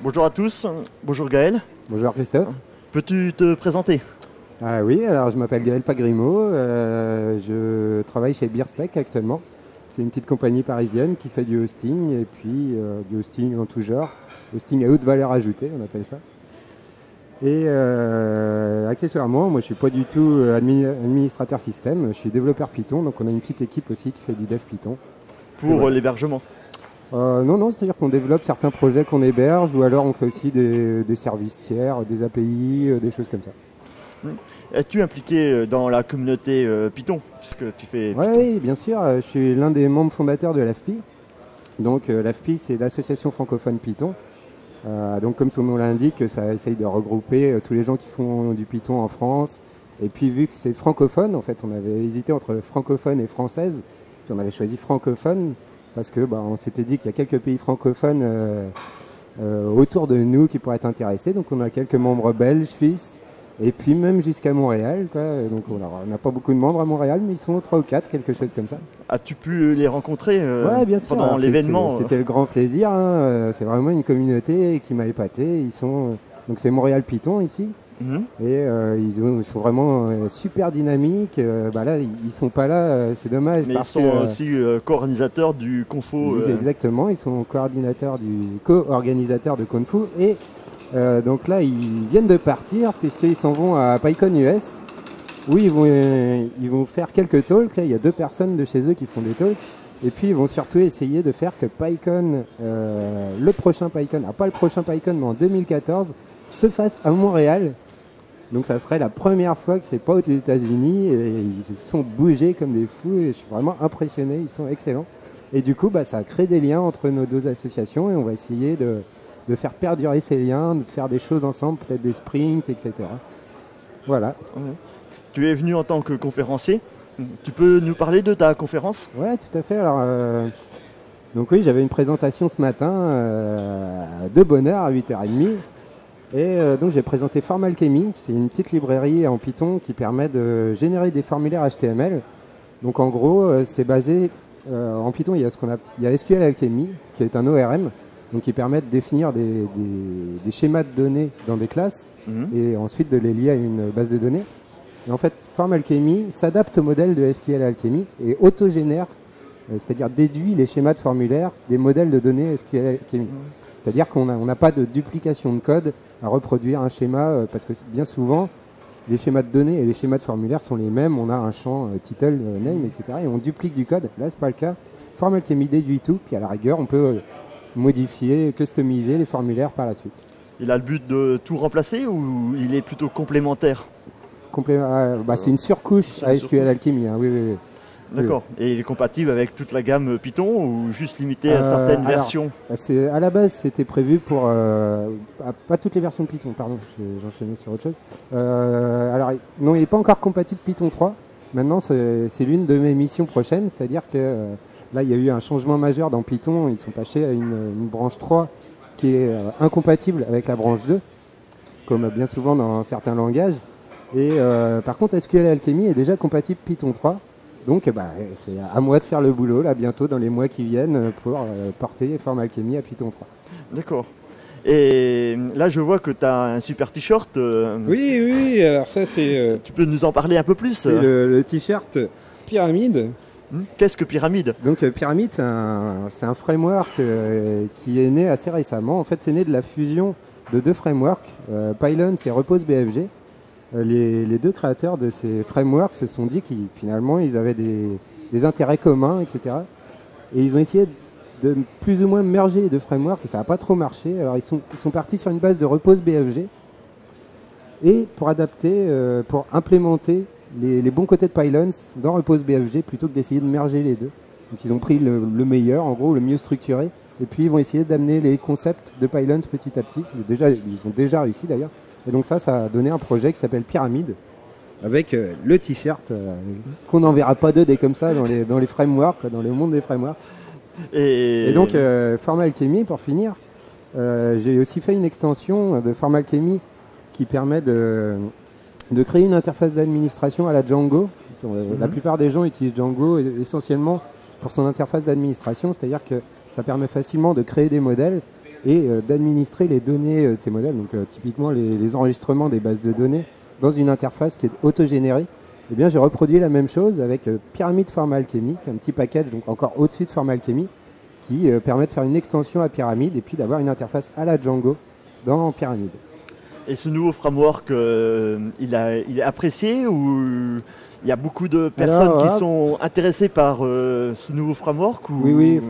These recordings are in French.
Bonjour à tous, bonjour Gaël. Bonjour Christophe. Peux-tu te présenter? Ah oui, alors je m'appelle Gaël Pagrimaud, je travaille chez Beerstack actuellement. C'est une petite compagnie parisienne qui fait du hosting et puis du hosting en tout genre, hosting à haute valeur ajoutée, on appelle ça. Et accessoirement, moi je suis pas du tout administrateur système, je suis développeur Python, donc on a une petite équipe aussi qui fait du dev Python. Pour l'hébergement? Non, c'est-à-dire qu'on développe certains projets qu'on héberge ou alors on fait aussi des services tiers, des API, des choses comme ça. Es-tu impliqué dans la communauté Python puisque tu fais Python? Oui, bien sûr, je suis l'un des membres fondateurs de l'AFPI. Donc l'AFPI, c'est l'association francophone Python. Donc comme son nom l'indique, ça essaye de regrouper tous les gens qui font du Python en France. Et puis vu que c'est francophone, en fait on avait hésité entre francophone et française, puis on avait choisi francophone parce que on s'était dit qu'il y a quelques pays francophones autour de nous qui pourraient être intéressés. Donc on a quelques membres belges, suisses, et puis même jusqu'à Montréal, quoi. Donc on n'a pas beaucoup de membres à Montréal, mais ils sont 3 ou 4, quelque chose comme ça. As-tu pu les rencontrer ouais, bien sûr. pendant l'événement? C'était le grand plaisir, hein. C'est vraiment une communauté qui m'a épaté. Donc c'est Montréal Python ici. Et ils sont vraiment super dynamiques. Là, ils sont pas là, c'est dommage. Mais ils sont aussi co-organisateurs du Confo. Exactement, ils sont co-organisateurs de Confu. Et donc là, ils viennent de partir puisqu'ils s'en vont à PyCon US, où ils vont faire quelques talks. Là, il y a 2 personnes de chez eux qui font des talks. Et puis ils vont surtout essayer de faire que PyCon, le prochain PyCon, pas le prochain PyCon, mais en 2014, se fasse à Montréal. Donc ça serait la première fois que c'est pas aux États-Unis, et ils se sont bougés comme des fous et je suis vraiment impressionné, ils sont excellents. Et du coup, ça crée des liens entre nos 2 associations et on va essayer de faire perdurer ces liens, de faire des choses ensemble, peut-être des sprints, etc. Voilà. Tu es venu en tant que conférencier. Tu peux nous parler de ta conférence? Ouais, tout à fait. Alors, donc oui, j'avais une présentation ce matin de bonne heure à 8h30. Et donc j'ai présenté Formalchemy, c'est une petite librairie en Python qui permet de générer des formulaires HTML. Donc en gros, c'est basé en Python, il y a SQL Alchemy qui est un ORM, donc qui permet de définir des schémas de données dans des classes et ensuite de les lier à une base de données. Et en fait, Formalchemy s'adapte au modèle de SQL Alchemy et autogénère, c'est-à-dire déduit les schémas de formulaires des modèles de données SQL Alchemy. C'est-à-dire qu'on n'a pas de duplication de code à reproduire un schéma, parce que bien souvent, les schémas de données et les schémas de formulaire sont les mêmes. On a un champ title, name, etc. et on duplique du code. Là, c'est pas le cas. Formalchemy déduit tout, puis à la rigueur, on peut modifier, customiser les formulaires par la suite. Il a le but de tout remplacer ou il est plutôt complémentaire? C'est une surcouche à SQL Alchemy, hein, oui. D'accord. Et il est compatible avec toute la gamme Python ou juste limité à certaines versions? À la base, c'était prévu pour... pas toutes les versions de Python, pardon, j'enchaînais sur autre chose. Non, il n'est pas encore compatible Python 3. Maintenant, c'est l'une de mes missions prochaines, c'est-à-dire que là, il y a eu un changement majeur dans Python. Ils sont passés à une branche 3 qui est incompatible avec la branche 2, comme bien souvent dans certains langages. Et par contre, SQL Alchemy est déjà compatible Python 3. Donc c'est à moi de faire le boulot là bientôt dans les mois qui viennent pour porter Formalchemy à Python 3. D'accord. Et là je vois que tu as un super t-shirt. Oui, alors ça c'est... Tu peux nous en parler un peu plus? C'est le t-shirt Pyramide. Qu'est-ce que Pyramide? Donc Pyramide c'est un framework qui est né assez récemment. En fait c'est né de la fusion de 2 frameworks, Pylon et Repose BFG. Les 2 créateurs de ces frameworks se sont dit qu'ils finalement ils avaient des intérêts communs, etc. Et ils ont essayé de plus ou moins merger les 2 frameworks et ça n'a pas trop marché. Alors ils sont partis sur une base de Repose BFG et pour implémenter les bons côtés de Pylon dans Repose BFG plutôt que d'essayer de merger les 2. Donc ils ont pris le meilleur, en gros le mieux structuré, et puis ils vont essayer d'amener les concepts de Pylon petit à petit. Ils ont déjà réussi d'ailleurs. Et donc ça a donné un projet qui s'appelle Pyramide, avec le t-shirt qu'on n'enverra pas d'eux comme ça dans les frameworks, dans le monde des frameworks. Et donc Formalchemy, pour finir, j'ai aussi fait une extension de Formalchemy qui permet de créer une interface d'administration à la Django. La plupart des gens utilisent Django essentiellement pour son interface d'administration, c'est-à-dire que ça permet facilement de créer des modèles et d'administrer les données de ces modèles, donc typiquement les enregistrements des bases de données dans une interface qui est autogénérée. Eh bien, j'ai reproduit la même chose avec Pyramid Form Alchemy, un petit package donc encore au-dessus de Form Alchemy, qui permet de faire une extension à Pyramid et puis d'avoir une interface à la Django dans Pyramid. Et ce nouveau framework, il est apprécié ou il y a beaucoup de personnes qui sont intéressées par ce nouveau framework ou... Oui,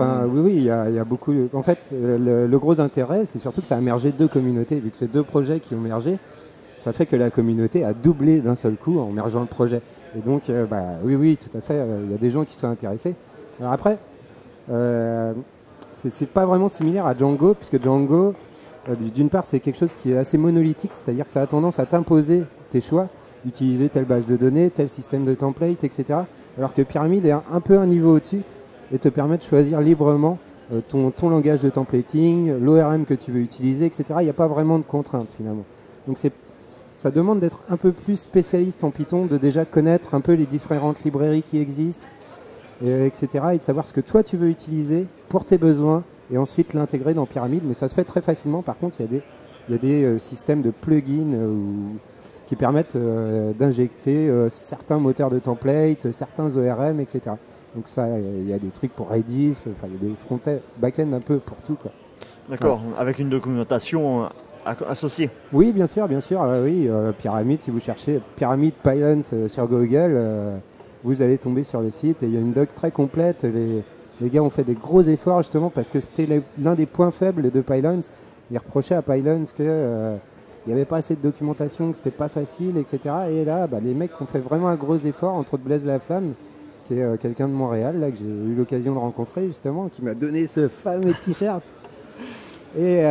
il y a beaucoup. En fait, le gros intérêt, c'est surtout que ça a mergé deux communautés. Vu que c'est deux projets qui ont mergé, ça fait que la communauté a doublé d'un seul coup en mergeant le projet. Et donc, oui, tout à fait, il y a des gens qui sont intéressés. Alors après, c'est pas vraiment similaire à Django, puisque Django, d'une part, c'est quelque chose qui est assez monolithique, c'est-à-dire que ça a tendance à t'imposer tes choix, utiliser telle base de données, tel système de template, etc. Alors que Pyramid est un peu un niveau au-dessus et te permet de choisir librement ton langage de templating, l'ORM que tu veux utiliser, etc. Il n'y a pas vraiment de contraintes finalement. Donc ça demande d'être un peu plus spécialiste en Python, de déjà connaître un peu les différentes librairies qui existent, etc. Et de savoir ce que toi tu veux utiliser pour tes besoins et ensuite l'intégrer dans Pyramid. Mais ça se fait très facilement. Par contre, il y a des systèmes de plugins qui permettent d'injecter certains moteurs de template, certains ORM, etc. Donc ça, il y a des trucs pour Redis, il y a des front-end, back-end un peu pour tout, quoi. D'accord, avec une documentation associée. Oui, bien sûr, oui. Pyramid, si vous cherchez Pyramid Pylons sur Google, vous allez tomber sur le site et il y a une doc très complète. Les gars ont fait des gros efforts justement parce que c'était l'un des points faibles de Pylons. Ils reprochaient à Pylons que il n'y avait pas assez de documentation, que c'était pas facile, etc. Et là, les mecs ont fait vraiment un gros effort, entre autres Blaise Laflamme, qui est quelqu'un de Montréal, là, que j'ai eu l'occasion de rencontrer justement, qui m'a donné ce fameux t-shirt. Et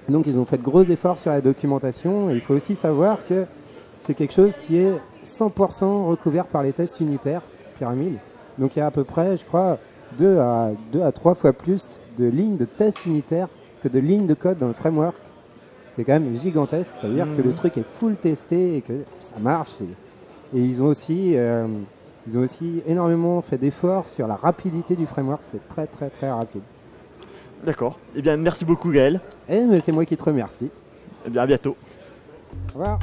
donc ils ont fait de gros efforts sur la documentation. Et il faut aussi savoir que c'est quelque chose qui est 100% recouvert par les tests unitaires, Pyramid. Donc il y a à peu près, je crois, 2 à 3 fois plus de lignes de tests unitaires que de lignes de code dans le framework. C'est quand même gigantesque, ça veut dire que le truc est full testé et que ça marche. Et ils ont aussi énormément fait d'efforts sur la rapidité du framework, c'est très très très rapide. D'accord, eh bien merci beaucoup Gaël. Mais c'est moi qui te remercie. Eh bien à bientôt. Au revoir.